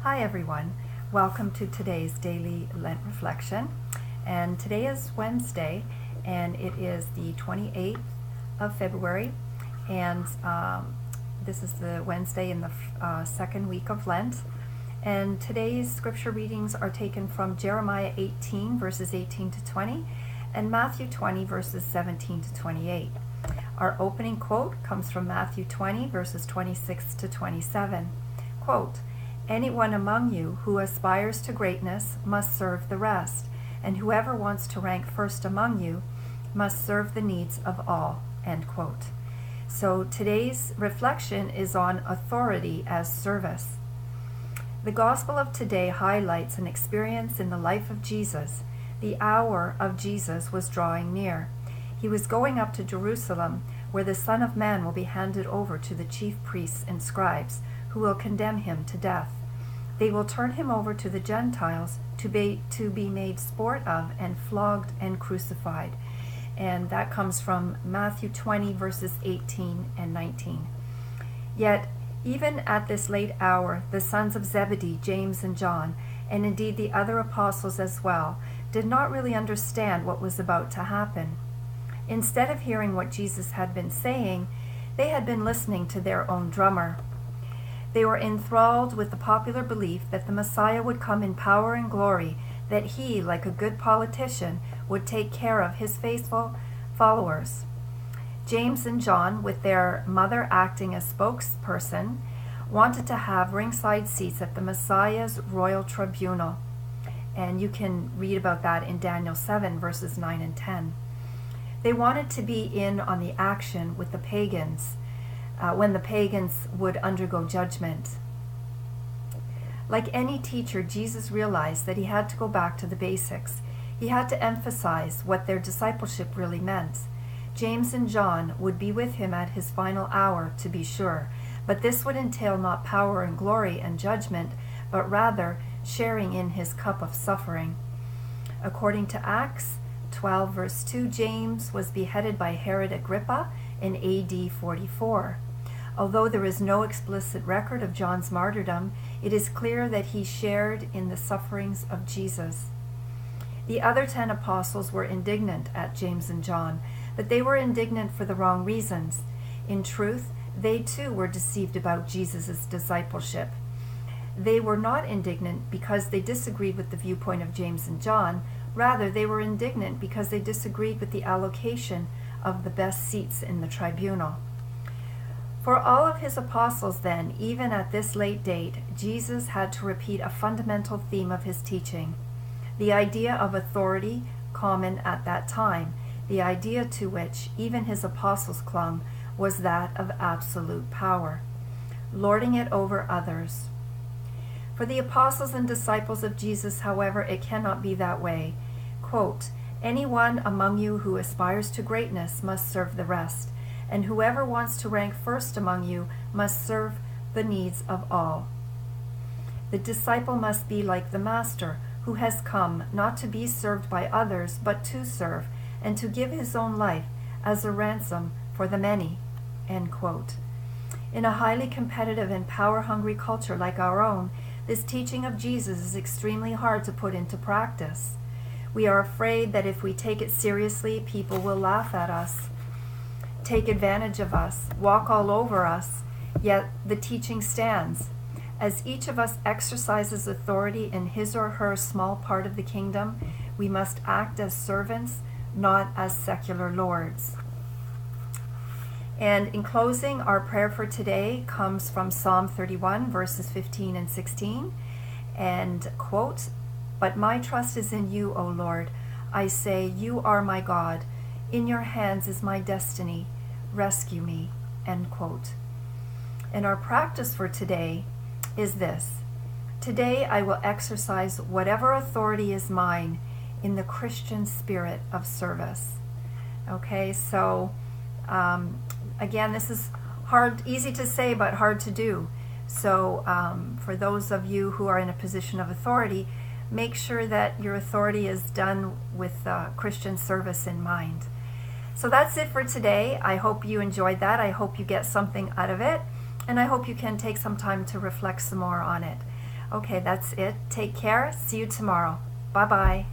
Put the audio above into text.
Hi everyone, welcome to today's daily Lent reflection. And today is Wednesday, and it is the 28th of February, and this is the Wednesday in the second week of Lent. And today's scripture readings are taken from Jeremiah 18 verses 18 to 20 and Matthew 20 verses 17 to 28. Our opening quote comes from Matthew 20 verses 26 to 27. Quote, "Anyone among you who aspires to greatness must serve the rest, and whoever wants to rank first among you must serve the needs of all." End quote. So today's reflection is on authority as service. The gospel of today highlights an experience in the life of Jesus. The hour of Jesus was drawing near. He was going up to Jerusalem, where the Son of Man will be handed over to the chief priests and scribes, who will condemn him to death. They will turn him over to the Gentiles to be made sport of and flogged and crucified. And that comes from Matthew 20 verses 18 and 19. Yet, even at this late hour, the sons of Zebedee, James and John, and indeed the other apostles as well, did not really understand what was about to happen. Instead of hearing what Jesus had been saying, they had been listening to their own drummer. They were enthralled with the popular belief that the Messiah would come in power and glory, that he, like a good politician, would take care of his faithful followers. James and John, with their mother acting as spokesperson, wanted to have ringside seats at the Messiah's royal tribunal. And you can read about that in Daniel 7 verses 9 and 10. They wanted to be in on the action with the pagans, when the pagans would undergo judgment. Like any teacher, Jesus realized that he had to go back to the basics. He had to emphasize what their discipleship really meant. James and John would be with him at his final hour, to be sure, but this would entail not power and glory and judgment, but rather sharing in his cup of suffering. According to Acts 12 verse 2, James was beheaded by Herod Agrippa in AD 44. Although there is no explicit record of John's martyrdom, it is clear that he shared in the sufferings of Jesus. The other 10 apostles were indignant at James and John, but they were indignant for the wrong reasons. In truth, they too were deceived about Jesus' discipleship. They were not indignant because they disagreed with the viewpoint of James and John. Rather, they were indignant because they disagreed with the allocation of the best seats in the tribunal. For all of his apostles then, even at this late date, Jesus had to repeat a fundamental theme of his teaching. The idea of authority, common at that time, the idea to which even his apostles clung, was that of absolute power, lording it over others. For the apostles and disciples of Jesus, however, it cannot be that way. Quote, "Anyone among you who aspires to greatness must serve the rest, and whoever wants to rank first among you must serve the needs of all." The disciple must be like the master, who has come not to be served by others, but to serve, and to give his own life as a ransom for the many. End quote. In a highly competitive and power-hungry culture like our own, this teaching of Jesus is extremely hard to put into practice. We are afraid that if we take it seriously, people will laugh at us, take advantage of us, walk all over us, yet the teaching stands. As each of us exercises authority in his or her small part of the kingdom, we must act as servants, not as secular lords. And in closing, our prayer for today comes from Psalm 31, verses 15 and 16. And quote, "But my trust is in you, O Lord. I say, you are my God. In your hands is my destiny. Rescue me." End quote. And our practice for today is this. Today I will exercise whatever authority is mine in the Christian spirit of service. Okay, so again, this is easy to say, but hard to do. So for those of you who are in a position of authority, make sure that your authority is done with Christian service in mind. So that's it for today. I hope you enjoyed that. I hope you get something out of it, and I hope you can take some time to reflect some more on it. Okay, that's it. Take care. See you tomorrow. Bye-bye.